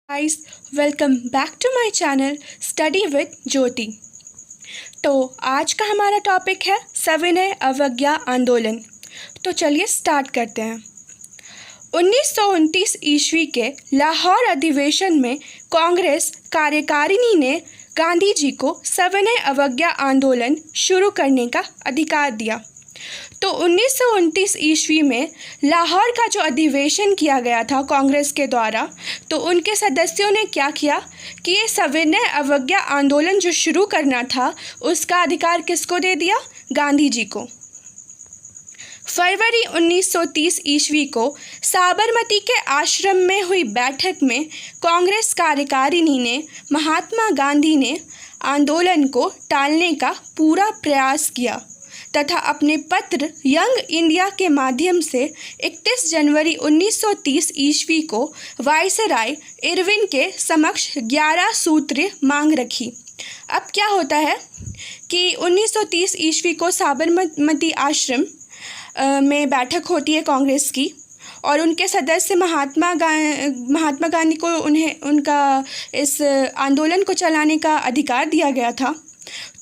Guys, welcome back to my channel study with Jyoti. तो आज का हमारा टॉपिक है सविनय अवज्ञा आंदोलन। तो चलिए स्टार्ट करते हैं। 1929 ईस्वी के लाहौर अधिवेशन में कांग्रेस कार्यकारिणी ने गांधी जी को सविनय अवज्ञा आंदोलन शुरू करने का अधिकार दिया। तो 1929 ईस्वी में लाहौर का जो अधिवेशन किया गया था कांग्रेस के द्वारा, तो उनके सदस्यों ने क्या किया कि ये सविनय अवज्ञा आंदोलन जो शुरू करना था उसका अधिकार किसको दे दिया? गांधी जी को। फरवरी 1930 ईस्वी को साबरमती के आश्रम में हुई बैठक में कांग्रेस कार्यकारिणी ने महात्मा गांधी ने आंदोलन को टालने का पूरा प्रयास किया तथा अपने पत्र यंग इंडिया के माध्यम से 31 जनवरी 1930 ईस्वी को वायसराय इरविन के समक्ष 11 सूत्रीय मांग रखी। अब क्या होता है कि 1930 ईस्वी को साबरमती आश्रम में बैठक होती है कांग्रेस की, और उनके सदस्य महात्मा गांधी को उनका इस आंदोलन को चलाने का अधिकार दिया गया था।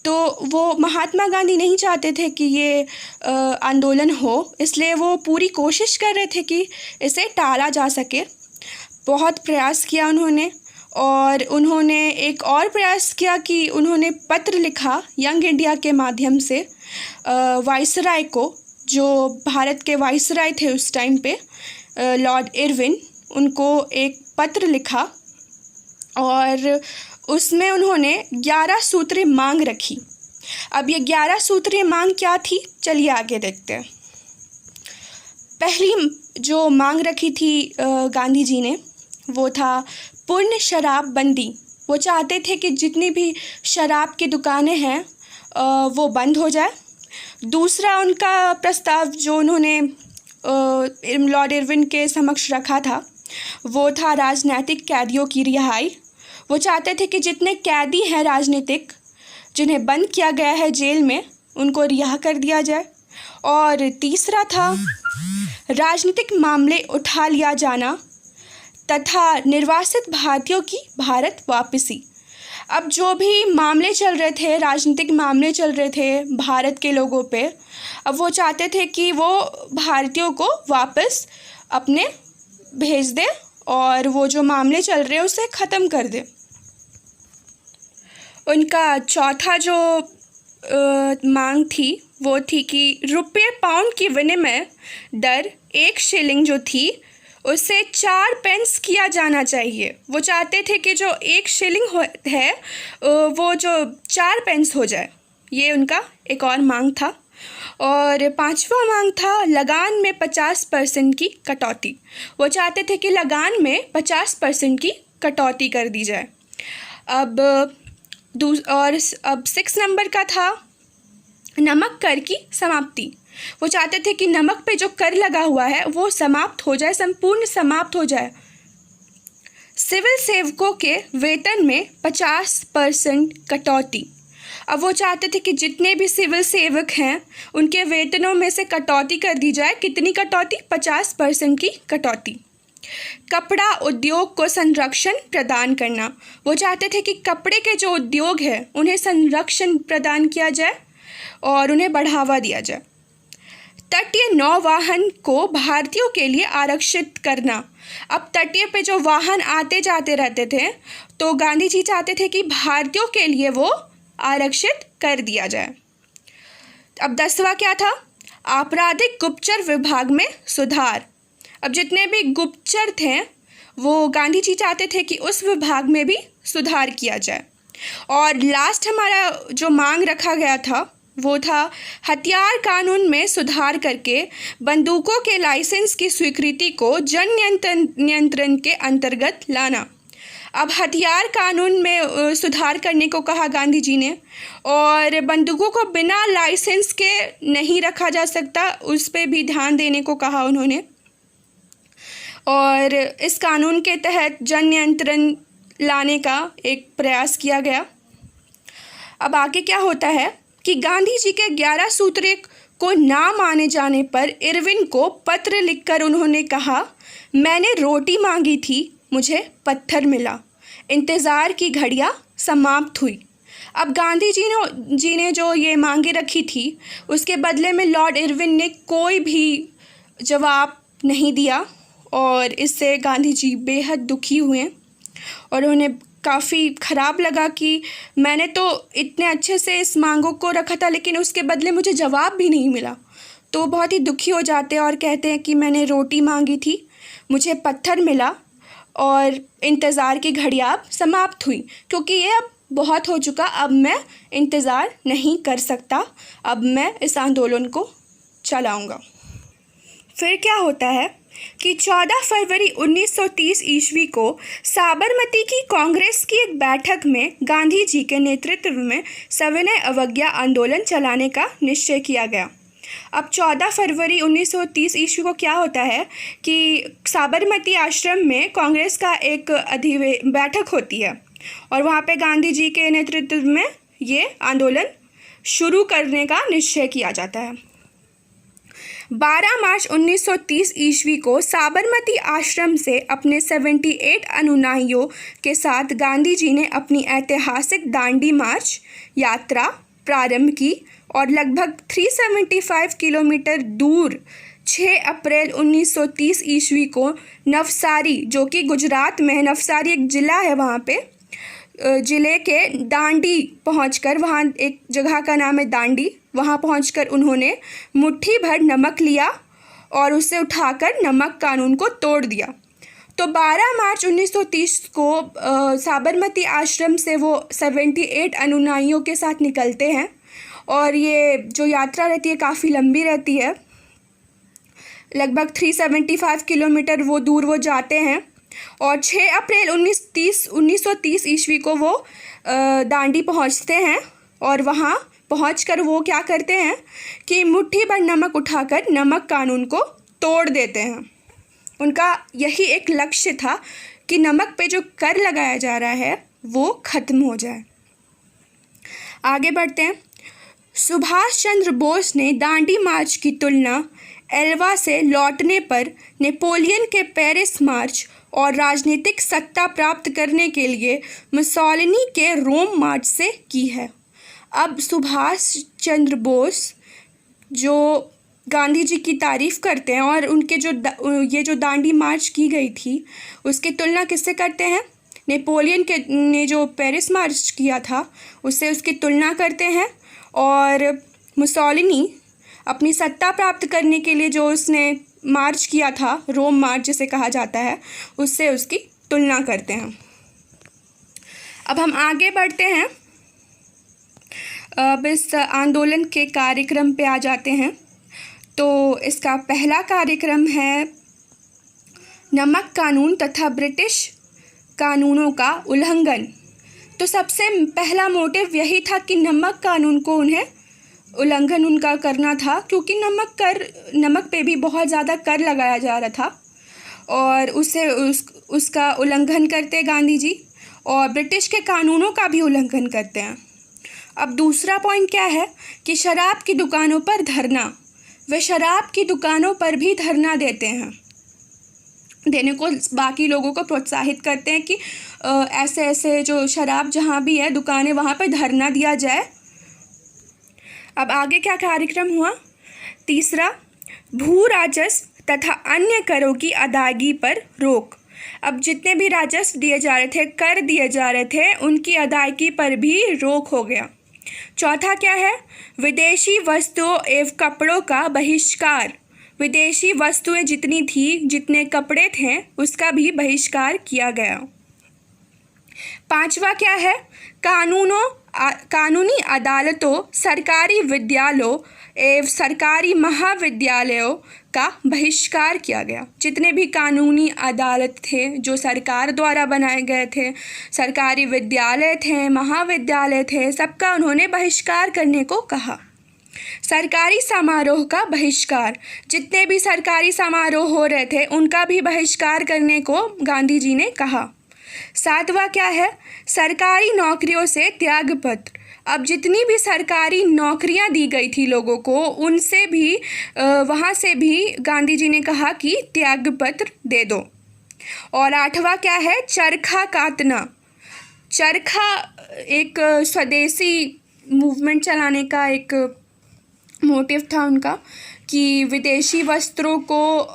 तो वो महात्मा गांधी नहीं चाहते थे कि ये आंदोलन हो, इसलिए वो पूरी कोशिश कर रहे थे कि इसे टाला जा सके। बहुत प्रयास किया उन्होंने, और उन्होंने एक और प्रयास किया कि उन्होंने पत्र लिखा यंग इंडिया के माध्यम से वायसराय को, जो भारत के वायसराय थे उस टाइम पे, लॉर्ड इरविन, उनको एक पत्र लिखा और उसमें उन्होंने 11 सूत्रीय मांग रखी। अब ये 11 सूत्रीय मांग क्या थी, चलिए आगे देखते हैं। पहली जो मांग रखी थी गांधी जी ने, वो था पूर्ण शराबबंदी। वो चाहते थे कि जितनी भी शराब की दुकानें हैं वो बंद हो जाए। दूसरा उनका प्रस्ताव जो उन्होंने लॉर्ड इरविन के समक्ष रखा था, वो था राजनीतिक कैदियों की रिहाई। वो चाहते थे कि जितने कैदी हैं राजनीतिक, जिन्हें बंद किया गया है जेल में, उनको रिहा कर दिया जाए। और तीसरा था राजनीतिक मामले उठा लिया जाना तथा निर्वासित भारतीयों की भारत वापसी। अब जो भी मामले चल रहे थे, राजनीतिक मामले चल रहे थे भारत के लोगों पे, अब वो चाहते थे कि वो भारतीयों को वापस अपने भेज दे और वो जो मामले चल रहे हैं उसे ख़त्म कर दे। उनका चौथा जो मांग थी वो थी कि रुपये पाउंड की विनिमय दर 1 शिलिंग जो थी उसे 4 पेंस किया जाना चाहिए। वो चाहते थे कि जो 1 शिलिंग है वो जो 4 पेंस हो जाए। ये उनका एक और मांग था। और पांचवा मांग था लगान में 50% की कटौती। वो चाहते थे कि लगान में 50% की कटौती कर दी जाए। अब 6 नंबर का था नमक कर की समाप्ति। वो चाहते थे कि नमक पे जो कर लगा हुआ है वो समाप्त हो जाए, संपूर्ण समाप्त हो जाए। सिविल सेवकों के वेतन में 50% कटौती। अब वो चाहते थे कि जितने भी सिविल सेवक हैं उनके वेतनों में से कटौती कर दी जाए। कितनी कटौती? 50% की कटौती। कपड़ा उद्योग को संरक्षण प्रदान करना। वो चाहते थे कि कपड़े के जो उद्योग हैं उन्हें संरक्षण प्रदान किया जाए और उन्हें बढ़ावा दिया जाए। तटीय नौवाहन को भारतीयों के लिए आरक्षित करना। अब तटीय पे जो वाहन आते जाते रहते थे, तो गांधी जी चाहते थे कि भारतीयों के लिए वो आरक्षित कर दिया जाए। अब 10वां क्या था? आपराधिक गुप्तचर विभाग में सुधार। अब जितने भी गुप्तचर थे वो गांधी जी चाहते थे कि उस विभाग में भी सुधार किया जाए। और लास्ट हमारा जो मांग रखा गया था वो था हथियार कानून में सुधार करके बंदूकों के लाइसेंस की स्वीकृति को जन नियंत्रण के अंतर्गत लाना। अब हथियार कानून में सुधार करने को कहा गांधी जी ने, और बंदूकों को बिना लाइसेंस के नहीं रखा जा सकता, उस पर भी ध्यान देने को कहा उन्होंने। और इस कानून के तहत जन नियंत्रण लाने का एक प्रयास किया गया। अब आगे क्या होता है कि गांधी जी के 11 सूत्रीय को ना माने जाने पर इरविन को पत्र लिखकर उन्होंने कहा, मैंने रोटी मांगी थी, मुझे पत्थर मिला, इंतज़ार की घड़ियाँ समाप्त हुई। अब गांधी जी ने जो ये मांगे रखी थी उसके बदले में लॉर्ड इरविन ने कोई भी जवाब नहीं दिया और इससे गांधी जी बेहद दुखी हुए और उन्हें काफ़ी ख़राब लगा कि मैंने तो इतने अच्छे से इस मांगों को रखा था लेकिन उसके बदले मुझे जवाब भी नहीं मिला। तो बहुत ही दुखी हो जाते हैं और कहते हैं कि मैंने रोटी मांगी थी, मुझे पत्थर मिला और इंतज़ार की घड़ियाँ अब समाप्त हुई, क्योंकि ये अब बहुत हो चुका, अब मैं इंतज़ार नहीं कर सकता, अब मैं इस आंदोलन को चलाऊँगा। फिर क्या होता है कि 14 फरवरी 1930 ईस्वी को साबरमती की कांग्रेस की एक बैठक में गांधी जी के नेतृत्व में सविनय अवज्ञा आंदोलन चलाने का निश्चय किया गया। अब 14 फरवरी 1930 ईस्वी को क्या होता है कि साबरमती आश्रम में कांग्रेस का एक बैठक होती है और वहाँ पे गांधी जी के नेतृत्व में ये आंदोलन शुरू करने का निश्चय किया जाता है। 12 मार्च 1930 ईस्वी को साबरमती आश्रम से अपने 78 अनुयायियों के साथ गांधी जी ने अपनी ऐतिहासिक दांडी मार्च यात्रा प्रारंभ की और लगभग 375 किलोमीटर दूर 6 अप्रैल 1930 ईस्वी को नवसारी, जो कि गुजरात में, नवसारी एक ज़िला है, वहाँ पे ज़िले के दांडी पहुंचकर, वहाँ एक जगह का नाम है दांडी, वहाँ पहुंचकर उन्होंने मुट्ठी भर नमक लिया और उसे उठाकर नमक कानून को तोड़ दिया। तो 12 मार्च 1930 को साबरमती आश्रम से वो 78 अनुयायियों के साथ निकलते हैं और ये जो यात्रा रहती है काफ़ी लंबी रहती है, लगभग 375 किलोमीटर वो दूर वो जाते हैं और 6 अप्रैल 1930 ईस्वी को वो दांडी पहुंचते हैं और वहाँ पहुंचकर वो क्या करते हैं कि मुट्ठी भर नमक उठाकर नमक कानून को तोड़ देते हैं। उनका यही एक लक्ष्य था कि नमक पे जो कर लगाया जा रहा है वो ख़त्म हो जाए। आगे बढ़ते हैं। सुभाष चंद्र बोस ने दांडी मार्च की तुलना एल्वा से लौटने पर नेपोलियन के पेरिस मार्च और राजनीतिक सत्ता प्राप्त करने के लिए मुसोलिनी के रोम मार्च से की है। अब सुभाष चंद्र बोस जो गांधी जी की तारीफ़ करते हैं और उनके ये जो दांडी मार्च की गई थी उसकी तुलना किससे करते हैं? नेपोलियन के ने जो पेरिस मार्च किया था उससे उसकी तुलना करते हैं और मुसोलिनी अपनी सत्ता प्राप्त करने के लिए जो उसने मार्च किया था, रोम मार्च जिसे कहा जाता है, उससे उसकी तुलना करते हैं। अब हम आगे बढ़ते हैं, अब इस आंदोलन के कार्यक्रम पे आ जाते हैं। तो इसका पहला कार्यक्रम है नमक कानून तथा ब्रिटिश कानूनों का उल्लंघन। तो सबसे पहला मोटिव यही था कि नमक कानून को उन्हें उल्लंघन उनका करना था, क्योंकि नमक पे भी बहुत ज़्यादा कर लगाया जा रहा था और उसका उल्लंघन करते गांधी जी और ब्रिटिश के कानूनों का भी उल्लंघन करते हैं। अब दूसरा पॉइंट क्या है कि शराब की दुकानों पर धरना, वे शराब की दुकानों पर भी धरना देने को बाकी लोगों को प्रोत्साहित करते हैं कि ऐसे ऐसे जो शराब जहाँ भी है दुकानें, वहाँ पर धरना दिया जाए। अब आगे क्या कार्यक्रम हुआ? तीसरा, भू राजस्व तथा अन्य करों की अदायगी पर रोक। अब जितने भी राजस्व दिए जा रहे थे, कर दिए जा रहे थे, उनकी अदायगी पर भी रोक हो गया। चौथा क्या है? विदेशी वस्तुओं एवं कपड़ों का बहिष्कार। विदेशी वस्तुएं जितनी थी, जितने कपड़े थे, उसका भी बहिष्कार किया गया। पांचवा क्या है? कानूनी अदालतों, सरकारी विद्यालयों एवं सरकारी महाविद्यालयों का बहिष्कार किया गया। जितने भी कानूनी अदालत थे जो सरकार द्वारा बनाए गए थे, सरकारी विद्यालय थे, महाविद्यालय थे, सबका उन्होंने बहिष्कार करने को कहा। सरकारी समारोह का बहिष्कार, जितने भी सरकारी समारोह हो रहे थे उनका भी बहिष्कार करने को गांधी जी ने कहा। सातवां क्या है? सरकारी नौकरियों से त्यागपत्र। अब जितनी भी सरकारी नौकरियां दी गई थी लोगों को, उनसे भी वहाँ से भी गांधी जी ने कहा कि त्यागपत्र दे दो। और 8वां क्या है, चरखा कातना। चरखा एक स्वदेशी मूवमेंट चलाने का एक मोटिव था उनका कि विदेशी वस्त्रों को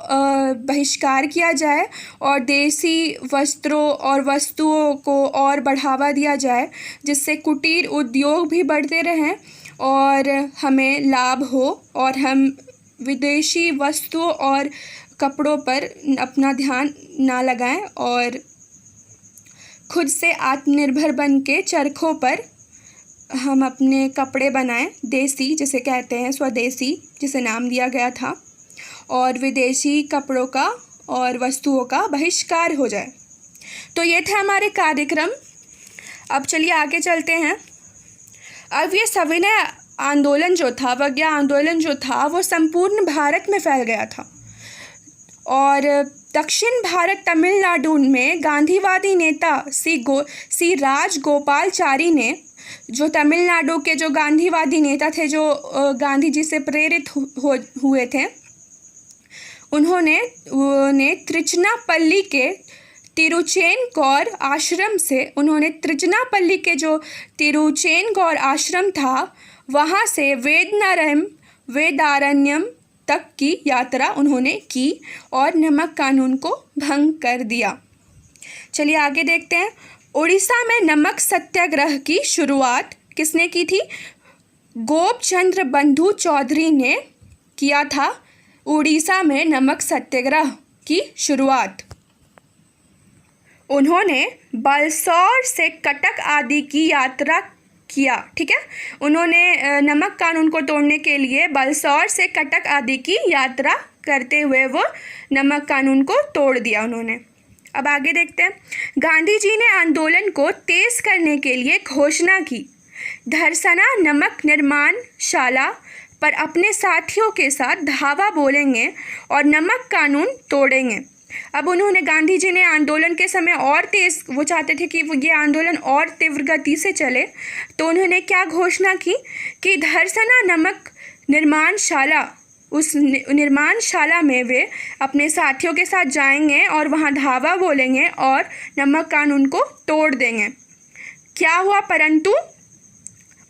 बहिष्कार किया जाए और देसी वस्त्रों और वस्तुओं को और बढ़ावा दिया जाए, जिससे कुटीर उद्योग भी बढ़ते रहें और हमें लाभ हो और हम विदेशी वस्तुओं और कपड़ों पर अपना ध्यान ना लगाएं और खुद से आत्मनिर्भर बन के चरखों पर हम अपने कपड़े बनाएं, देसी जिसे कहते हैं, स्वदेशी जिसे नाम दिया गया था, और विदेशी कपड़ों का और वस्तुओं का बहिष्कार हो जाए। तो ये थे हमारे कार्यक्रम। अब चलिए आगे चलते हैं। अब ये सविनय आंदोलन जो था, अवज्ञा आंदोलन जो था, वो संपूर्ण भारत में फैल गया था और दक्षिण भारत तमिलनाडु में गांधीवादी नेता सी राजगोपालाचारी ने, जो तमिलनाडु के जो गांधीवादी नेता थे, जो गांधी जी से प्रेरित हुए थे, उन्होंने त्रिचनापल्ली के तिरुचेनगौर आश्रम से, उन्होंने त्रिचनापल्ली के जो तिरुचेनगौर आश्रम था वहाँ से वेदारण्यम तक की यात्रा उन्होंने की और नमक कानून को भंग कर दिया। चलिए आगे देखते हैं। उड़ीसा में नमक सत्याग्रह की शुरुआत किसने की थी? गोपचंद्र बंधु चौधरी ने किया था उड़ीसा में नमक सत्याग्रह की शुरुआत। उन्होंने बलसौर से कटक आदि की यात्रा किया। ठीक है, उन्होंने नमक कानून को तोड़ने के लिए बलसौर से कटक आदि की यात्रा करते हुए वो नमक कानून को तोड़ दिया उन्होंने। अब आगे देखते हैं। गांधी जी ने आंदोलन को तेज करने के लिए घोषणा की, धरसना नमक निर्माणशाला पर अपने साथियों के साथ धावा बोलेंगे और नमक कानून तोड़ेंगे। अब उन्होंने, गांधी जी ने आंदोलन के समय और तेज, वो चाहते थे कि ये आंदोलन और तीव्र गति से चले, तो उन्होंने क्या घोषणा की कि धरसना नमक निर्माणशाला, उस निर्माणशाला में वे अपने साथियों के साथ जाएंगे और वहाँ धावा बोलेंगे और नमक कानून को तोड़ देंगे। क्या हुआ? परंतु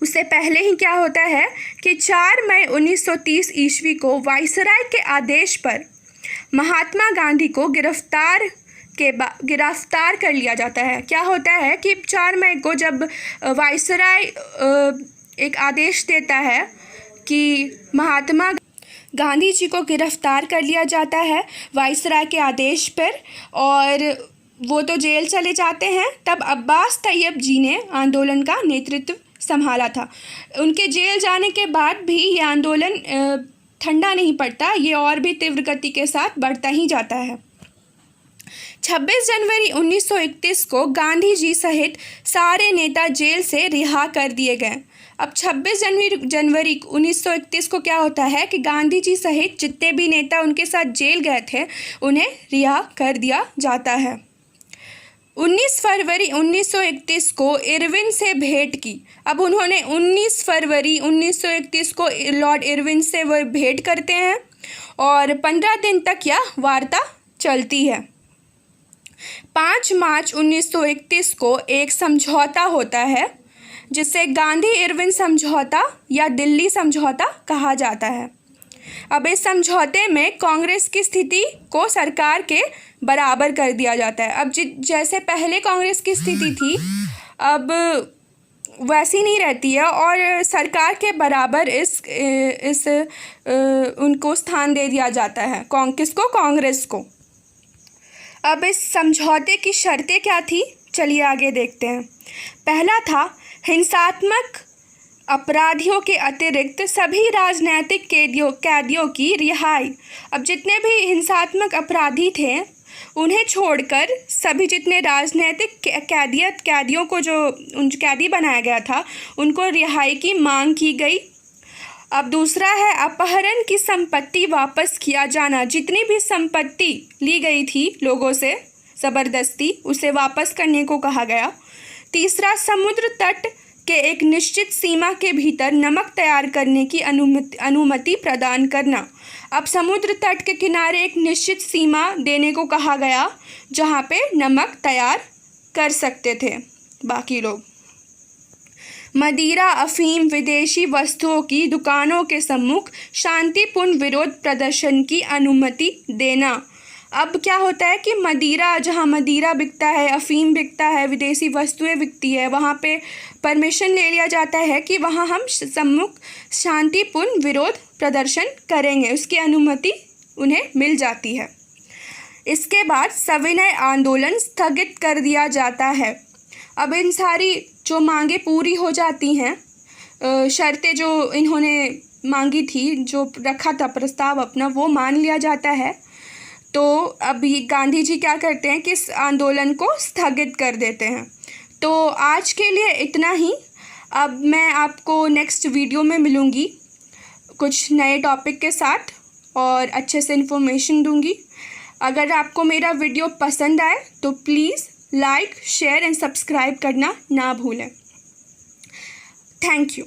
उससे पहले ही क्या होता है कि 4 मई 1930 ईस्वी को वायसराय के आदेश पर महात्मा गांधी को गिरफ्तार कर लिया जाता है। क्या होता है कि 4 मई को जब वायसराय एक आदेश देता है कि महात्मा गांधी जी को गिरफ्तार कर लिया जाता है वायसराय के आदेश पर, और वो तो जेल चले जाते हैं, तब अब्बास तैयब जी ने आंदोलन का नेतृत्व संभाला था। उनके जेल जाने के बाद भी ये आंदोलन ठंडा नहीं पड़ता, ये और भी तीव्र गति के साथ बढ़ता ही जाता है। 26 जनवरी 1931 को गांधी जी सहित सारे नेता जेल से रिहा कर दिए गए। अब 26 जनवरी 1931 को क्या होता है कि गांधी जी सहित जितने भी नेता उनके साथ जेल गए थे उन्हें रिहा कर दिया जाता है। 19 फरवरी 1931 को इरविन से भेंट की। अब उन्होंने 19 फरवरी 1931 को लॉर्ड इरविन से वो भेंट करते हैं और 15 दिन तक यह वार्ता चलती है। 5 मार्च 1931 को एक समझौता होता है जिसे गांधी इरविन समझौता या दिल्ली समझौता कहा जाता है। अब इस समझौते में कांग्रेस की स्थिति को सरकार के बराबर कर दिया जाता है। अब जैसे पहले कांग्रेस की स्थिति थी अब वैसी नहीं रहती है और सरकार के बराबर इस उनको स्थान दे दिया जाता है, किसको? कांग्रेस को। अब इस समझौते की शर्तें क्या थी, चलिए आगे देखते हैं। पहला था हिंसात्मक अपराधियों के अतिरिक्त सभी राजनैतिक कैदियों की रिहाई। अब जितने भी हिंसात्मक अपराधी थे उन्हें छोड़कर सभी जितने राजनैतिक कैदियों को जो कैदी बनाया गया था उनको रिहाई की मांग की गई। अब दूसरा है अपहरण की संपत्ति वापस किया जाना। जितनी भी संपत्ति ली गई थी लोगों से ज़बरदस्ती उसे वापस करने को कहा गया। तीसरा, समुद्र तट के एक निश्चित सीमा के भीतर नमक तैयार करने की अनुमति प्रदान करना। अब समुद्र तट के किनारे एक निश्चित सीमा देने को कहा गया जहाँ पे नमक तैयार कर सकते थे बाकी लोग। मदिरा, अफीम, विदेशी वस्तुओं की दुकानों के सम्मुख शांतिपूर्ण विरोध प्रदर्शन की अनुमति देना। अब क्या होता है कि मदिरा, जहाँ मदिरा बिकता है, अफीम बिकता है, विदेशी वस्तुएं बिकती है, वहाँ पे परमिशन ले लिया जाता है कि वहाँ हम सम्मुख शांतिपूर्ण विरोध प्रदर्शन करेंगे, उसकी अनुमति उन्हें मिल जाती है। इसके बाद सविनय आंदोलन स्थगित कर दिया जाता है। अब इन सारी जो मांगे पूरी हो जाती हैं, शर्तें जो इन्होंने मांगी थी, जो रखा था प्रस्ताव अपना, वो मान लिया जाता है। तो अभी गांधी जी क्या करते हैं कि इस आंदोलन को स्थगित कर देते हैं। तो आज के लिए इतना ही। अब मैं आपको नेक्स्ट वीडियो में मिलूँगी कुछ नए टॉपिक के साथ और अच्छे से इन्फॉर्मेशन दूँगी। अगर आपको मेरा वीडियो पसंद आए तो please like, share and subscribe करना ना भूलें। Thank you.